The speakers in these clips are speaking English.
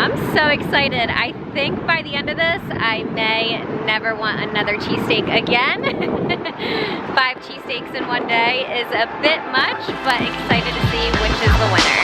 I'm so excited. I think by the end of this, I may never want another cheesesteak again. 5 cheesesteaks in one day is a bit much, but excited to see which is the winner.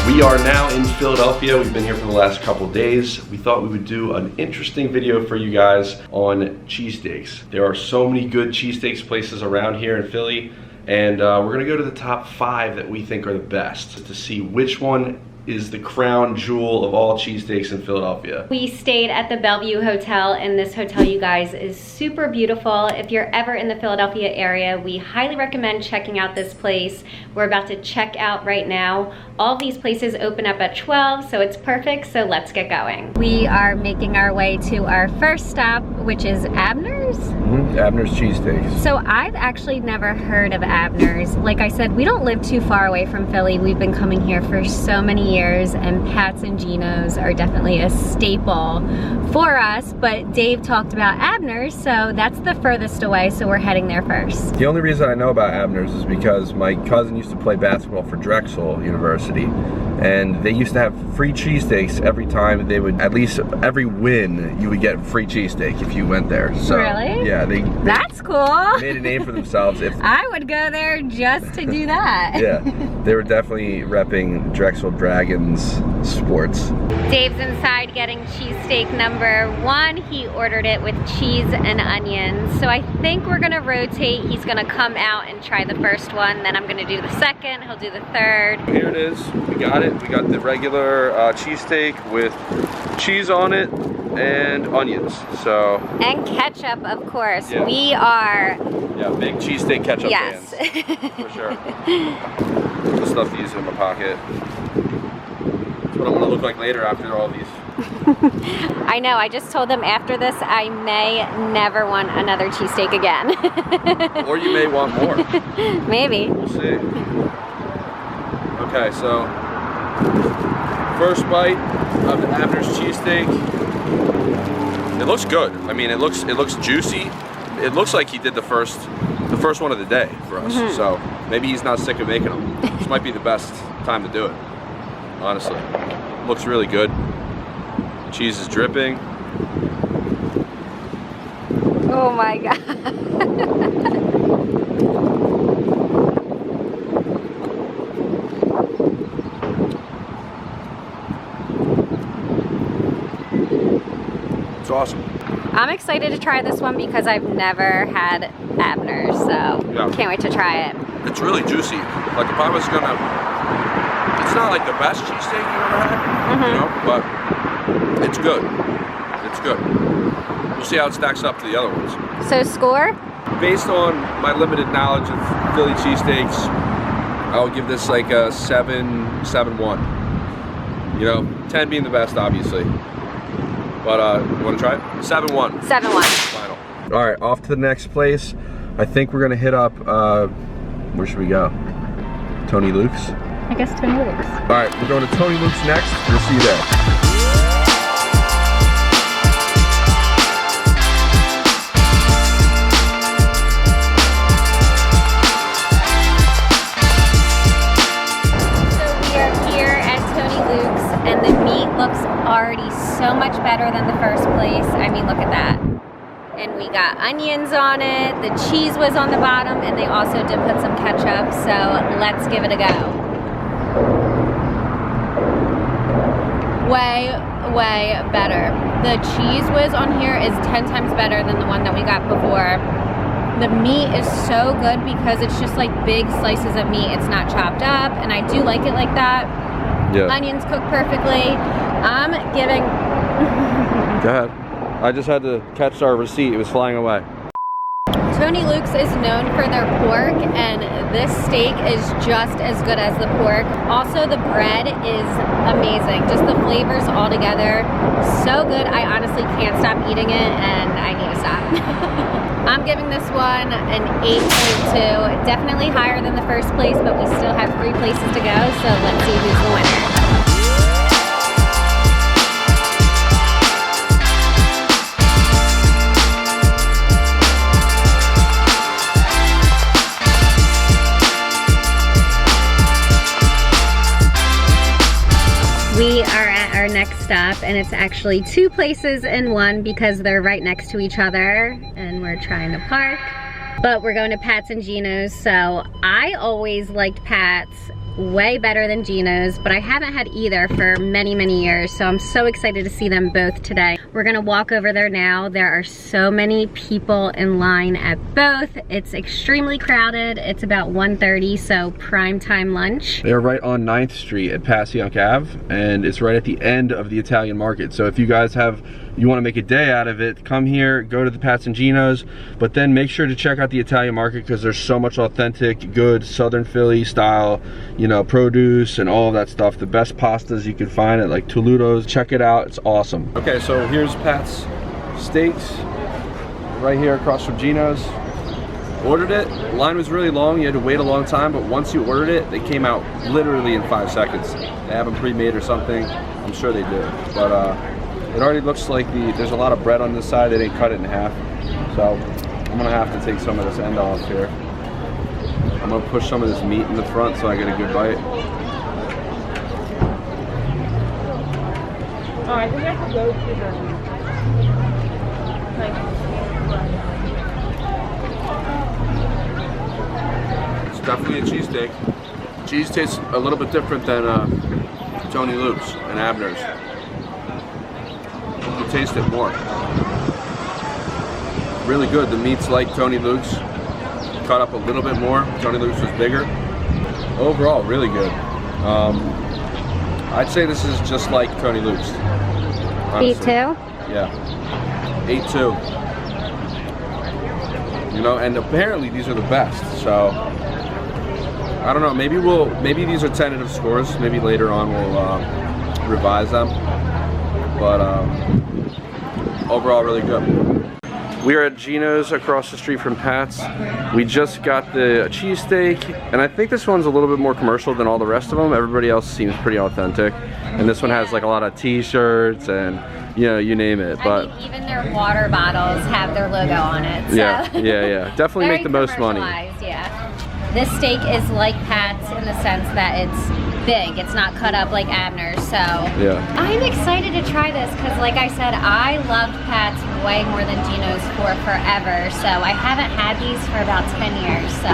We are now in Philadelphia. We've been here for the last couple days. We thought we would do an interesting video for you guys on cheesesteaks. There are so many good cheesesteaks places around here in Philly, and we're gonna go to the top 5 that we think are the best to see which one is the crown jewel of all cheesesteaks in Philadelphia. We stayed at the Bellevue Hotel, and this hotel, you guys, is super beautiful. If you're ever in the Philadelphia area, we highly recommend checking out this place. We're about to check out right now. All of these places open up at 12, so it's perfect, so let's get going. We are making our way to our first stop, which is Abners? Abners Cheesesteaks. So I've actually never heard of Abners. Like I said, we don't live too far away from Philly. We've been coming here for so many years, and Pat's and Genos are definitely a staple for us, but Dave talked about Abners, so that's the furthest away, so we're heading there first. The only reason I know about Abners is because my cousin used to play basketball for Drexel University, and they used to have free cheesesteaks every time they would, at least every win, you would get free cheesesteak if you went there. So, really? Yeah, they that's cool. Made a name for themselves. I would go there just to do that. Yeah, they were definitely repping Drexel Dragons sports. Dave's inside getting cheesesteak number 1. He ordered it with cheese and onions. So I think we're gonna rotate. He's gonna come out and try the first one, then I'm gonna do the second, he'll do the third. Here it is, we got it. We got the regular cheesesteak with cheese on it and onions, so. And ketchup, of course. Yeah. We are. Yeah, big cheesesteak ketchup yes. fans, for sure. Put stuff to use in my pocket. That's what I'm gonna look like later after all these. I know, I just told them after this I may never want another cheesesteak again. Or you may want more. Maybe. We'll see. Okay, so first bite of the Abners cheesesteak. It looks good. I mean, it looks juicy. It looks like he did the first one of the day for us. So maybe he's not sick of making them. This might be the best time to do it, honestly. Looks really good. Cheese is dripping. Oh my God. It's awesome. I'm excited to try this one because I've never had Abners, so yeah. Can't wait to try it. It's really juicy. Like if I was gonna, it's not like the best cheesesteak you've ever had, you know, but it's good. It's good. We'll see how it stacks up to the other ones. So score? Based on my limited knowledge of Philly cheesesteaks, I'll give this like a 7-1. You know, 10 being the best, obviously. But you want to try it? 7-1. 7-1. Final. All right, off to the next place. I think we're gonna hit up. Where should we go? Tony Luke's. I guess Tony Luke's. All right, we're going to Tony Luke's next. We'll see you there. And the meat looks already so much better than the first place. I mean, look at that. And we got onions on it, the cheese was on the bottom, and they also did put some ketchup, so let's give it a go. Way, way better. The cheese whiz on here is 10 times better than the one that we got before. The meat is so good because it's just like big slices of meat. It's not chopped up, and I do like it like that. Yeah. Onions cook perfectly. I'm giving. Go ahead. I just had to catch our receipt. It was flying away. Tony Luke's is known for their pork, and this steak is just as good as the pork. Also, the bread is amazing. Just the flavors all together, so good. I honestly can't stop eating it, and I need to stop. I'm giving this one an 8.2. Definitely higher than the first place, but we still have 3 places to go, so let's see who's the winner. We are at our next stop, and it's actually two places in one because they're right next to each other, and we're trying to park. But we're going to Pat's and Genos, so I always liked Pat's way better than Genos, but I haven't had either for many, many years, so I'm so excited to see them both today. We're gonna walk over there now. There are so many people in line at both. It's extremely crowded. It's about 1:30, so prime time lunch. They're right on 9th Street at Passyunk Ave, and it's right at the end of the Italian market. So if you guys you want to make a day out of it, come here, go to the Pat's and Genos, but then make sure to check out the Italian market because there's so much authentic, good Southern Philly style, you know, produce and all of that stuff. The best pastas you can find at like Toludo's. Check it out, it's awesome. Okay, so here's Pat's Steaks, right here across from Genos. Ordered it, the line was really long, you had to wait a long time, but once you ordered it, they came out literally in 5 seconds. They have them pre-made or something, I'm sure they do. But it already looks like there's a lot of bread on this side, they didn't cut it in half. So I'm gonna have to take some of this end off here. I'm gonna push some of this meat in the front so I get a good bite. Oh, I think I have to go to the It's definitely a cheesesteak. Cheese tastes a little bit different than Tony Luke's and Abners. You taste it more. Really good. The meat's like Tony Luke's, cut up a little bit more. Tony Luke's was bigger. Overall, really good. I'd say this is just like Tony Luke's. Honestly. 8-2? Yeah. 8-2. You know, and apparently these are the best. So I don't know. Maybe these are tentative scores. Maybe later on we'll revise them. But overall, really good. We are at Genos across the street from Pat's. We just got the cheesesteak, and I think this one's a little bit more commercial than all the rest of them. Everybody else seems pretty authentic, and this one has like a lot of T-shirts and you name it. But I mean, even their water bottles have their logo on it. So. Yeah. Definitely make the most money. Yeah. This steak is like Pat's in the sense that it's big. It's not cut up like Abners, so yeah. I'm excited to try this because, like I said, I loved Pat's way more than Genos for forever, so I haven't had these for about 10 years, so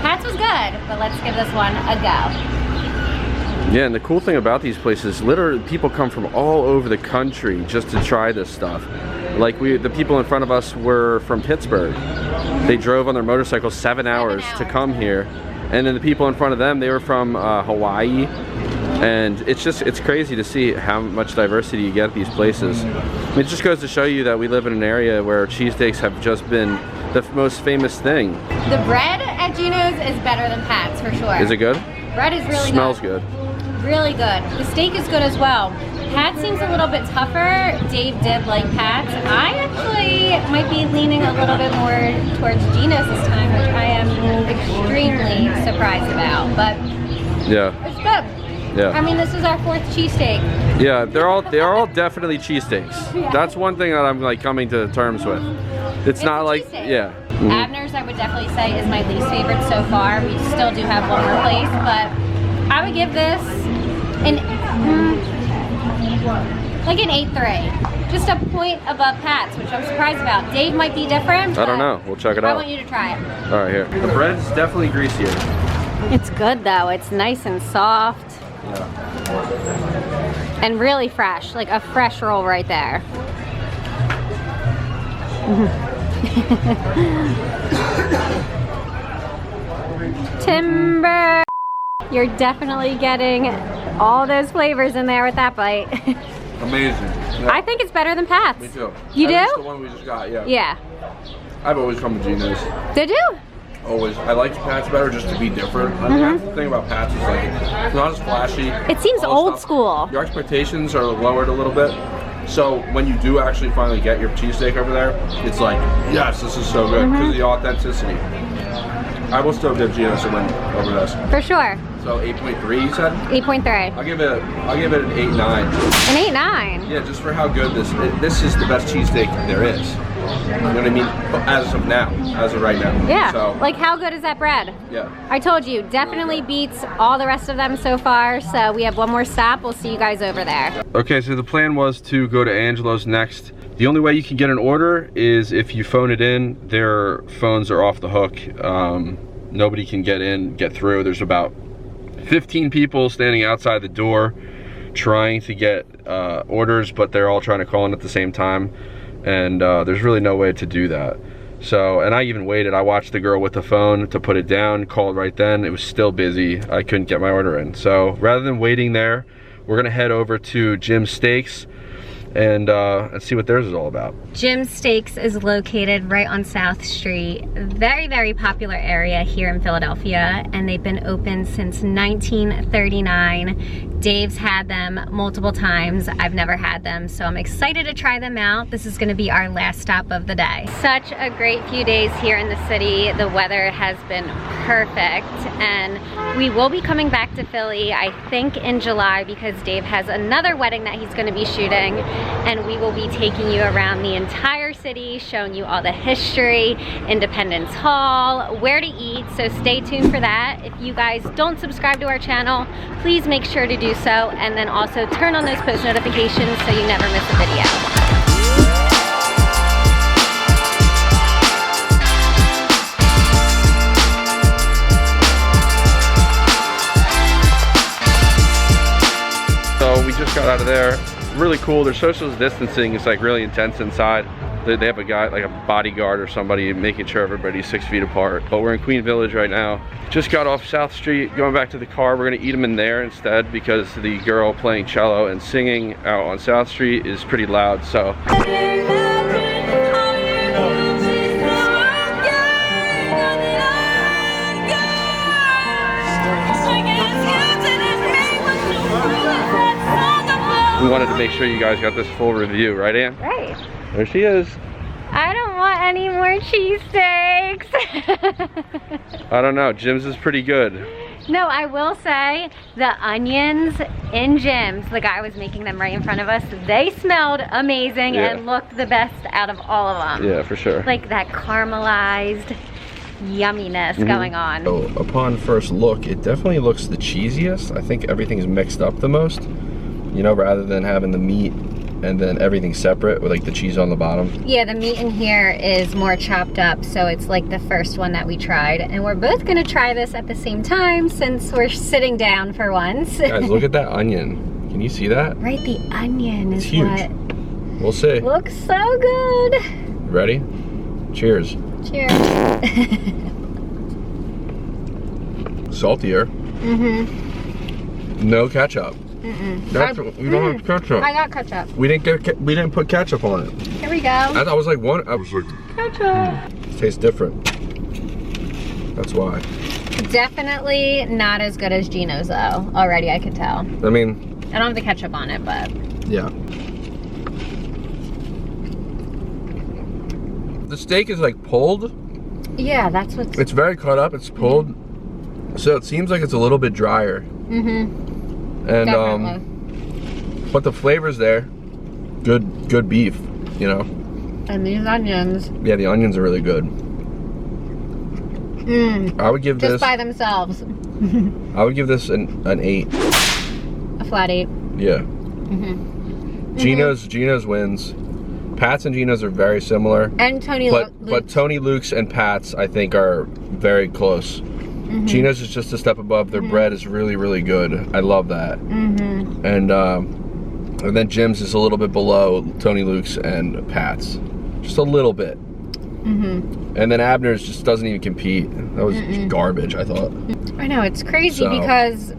Pat's was good, but let's give this one a go. Yeah, and the cool thing about these places, literally people come from all over the country just to try this stuff. Like the people in front of us were from Pittsburgh. They drove on their motorcycles 7 hours to come here. And then the people in front of them, they were from Hawaii. And it's crazy to see how much diversity you get at these places. It just goes to show you that we live in an area where cheesesteaks have just been the most famous thing. The bread at Genos is better than Pat's for sure. Is it good? Bread is really Smells good. Really good. The steak is good as well. Pat's seems a little bit tougher. Dave did like Pat's. I actually might be leaning a little bit more towards Genos this time, which I am extremely surprised about. But yeah, it's good. Yeah. I mean, this is our 4th cheesesteak. Yeah, they are all definitely cheesesteaks. Yeah. That's one thing that I'm like coming to terms with. It's not like yeah. Mm-hmm. Abners, I would definitely say, is my least favorite so far. We still do have one more place, but I would give this like an 8.3. Just a point above Pat's, which I'm surprised about. Dave might be different. I don't know. We'll check it out. I want you to try it. All right, here. The bread's definitely greasier. It's good though. It's nice and soft. Yeah. And really fresh, like a fresh roll right there. Timber! You're definitely getting all those flavors in there with that bite. Amazing. Yeah. I think it's better than Pat's. Me too. You At least do? the one we just got, yeah. Yeah. I've always come to Genos. Did you? Always. I like Pat's better just to be different. I mean, the thing about Pat's is like it's not as flashy. It seems old school. Your expectations are lowered a little bit. So when you do actually finally get your cheesesteak over there, it's like, yes, this is so good because of the authenticity. I will still give Genos a win over this. For sure. So 8.3 you said? 8.3. I'll give it an 8.9. An 8.9? Yeah, just for how good this is the best cheesesteak there is. You know what I mean? As of now, as of right now. Yeah, so, like how good is that bread? Yeah. I told you, definitely beats all the rest of them so far, so we have one more stop. We'll see you guys over there. Okay, so the plan was to go to Angelo's next. The only way you can get an order is if you phone it in. Their phones are off the hook. Nobody can get through. There's about 15 people standing outside the door trying to get orders, but they're all trying to call in at the same time. And there's really no way to do that. So, and I even waited. I watched the girl with the phone to put it down, called right then. It was still busy. I couldn't get my order in. So rather than waiting there, we're gonna head over to Genos Steaks and see what theirs is all about. Genos Steaks is located right on South Street. Very, very popular area here in Philadelphia, and they've been open since 1939. Dave's had them multiple times. I've never had them, so I'm excited to try them out. This is gonna be our last stop of the day. Such a great few days here in the city. The weather has been perfect, and we will be coming back to Philly, I think in July, because Dave has another wedding that he's gonna be shooting, and we will be taking you around the entire city, showing you all the history, Independence Hall, where to eat, so stay tuned for that. If you guys don't subscribe to our channel, please make sure to do so, and then also turn on those post notifications so you never miss a video. So we just got out of there. Really cool. Their social distancing is like really intense inside. They have a guy, like a bodyguard or somebody, making sure everybody's 6 feet apart. But we're in Queen Village right now. Just got off South Street, going back to the car. We're gonna eat them in there instead because the girl playing cello and singing out on South Street is pretty loud, so. We wanted to make sure you guys got this full review, right, Ann? Right. There she is. I don't want any more cheesesteaks. I don't know, Jim's is pretty good. No, I will say the onions in Jim's, the guy was making them right in front of us, they smelled amazing and looked the best out of all of them. Yeah, for sure. Like that caramelized yumminess going on. So upon first look, it definitely looks the cheesiest. I think everything's mixed up the most, you know, rather than having the meat and then everything separate with like the cheese on the bottom. Yeah, the meat in here is more chopped up, so it's like the first one that we tried. And we're both gonna try this at the same time since we're sitting down for once. Guys, look at that onion. Can you see that? Right, the onion is huge. What we'll see. Looks so good. Ready? Cheers. Cheers. Saltier. No ketchup. We don't have ketchup. I got ketchup. We didn't put ketchup on it. Here we go. I was like ketchup. It tastes different. That's why. Definitely not as good as Genos though. Already I can tell. I mean, I don't have the ketchup on it, but yeah. The steak is like pulled. Yeah, that's what's. It's very cut up. It's pulled, so it seems like it's a little bit drier. And definitely. But the flavor's there. Good beef, you know. And these onions. Yeah, the onions are really good. I would give this just by themselves. I would give this an 8. A flat 8. Yeah. Genos wins. Pat's and Genos are very similar. And Tony Luke's. But Tony Luke's and Pat's, I think, are very close. Genos is just a step above. Their bread is really, really good. I love that. And then Jim's is a little bit below Tony Luke's and Pat's. Just a little bit. And then Abners just doesn't even compete. That was garbage, I thought. I know, it's crazy because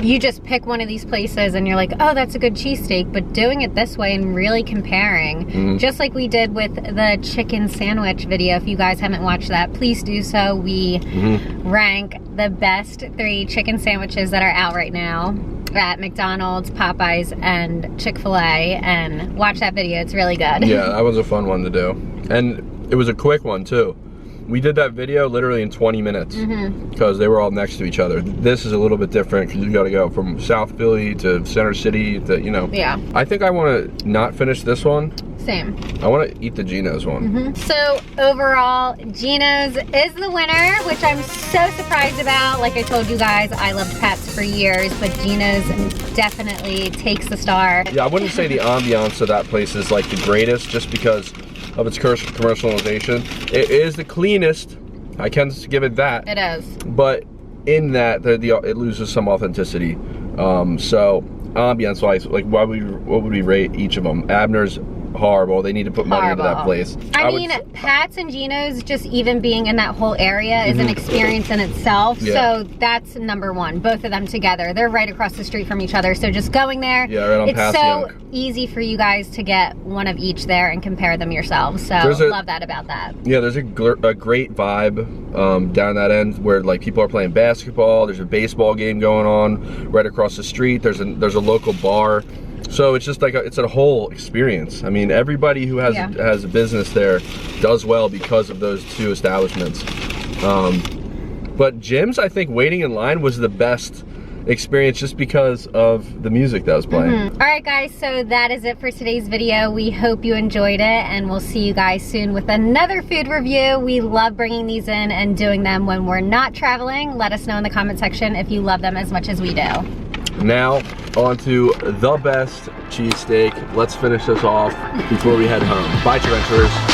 you just pick one of these places and you're like, oh, that's a good cheesesteak, but doing it this way and really comparing, just like we did with the chicken sandwich video. If you guys haven't watched that, please do so. We rank the best 3 chicken sandwiches that are out right now at McDonald's, Popeyes, and Chick-fil-A, and watch that video. It's really good. Yeah, that was a fun one to do. And it was a quick one too. We did that video literally in 20 minutes because they were all next to each other. This is a little bit different because you got to go from South Philly to Center City to, you know. Yeah. I think I want to not finish this one. Same. I want to eat the Genos one. So overall, Genos is the winner, which I'm so surprised about. Like I told you guys, I loved Pat's for years, but Genos definitely takes the star. Yeah, I wouldn't say the ambiance of that place is like the greatest just because of its commercialization. It is the cleanest. I can give it that. It is. But in that, it loses some authenticity. So ambiance-wise, like what would we rate each of them? Abners, horrible. They need to put money into that place. I mean, Pat's and Genos, just even being in that whole area is an experience in itself. So that's number one. Both of them together. They're right across the street from each other. So just going there, right on it's so Passyunk. Easy for you guys to get one of each there and compare them yourselves. So love that about that. Yeah, there's a great vibe down that end where like people are playing basketball. There's a baseball game going on right across the street. There's a local bar. So it's just like it's a whole experience. I mean, everybody who has a business there does well because of those two establishments. But Jim's, I think, waiting in line was the best experience just because of the music that was playing. All right, guys, so that is it for today's video. We hope you enjoyed it, and we'll see you guys soon with another food review. We love bringing these in and doing them when we're not traveling. Let us know in the comment section if you love them as much as we do. Now, on to the best cheesesteak. Let's finish this off before we head home. Bye, Traventures.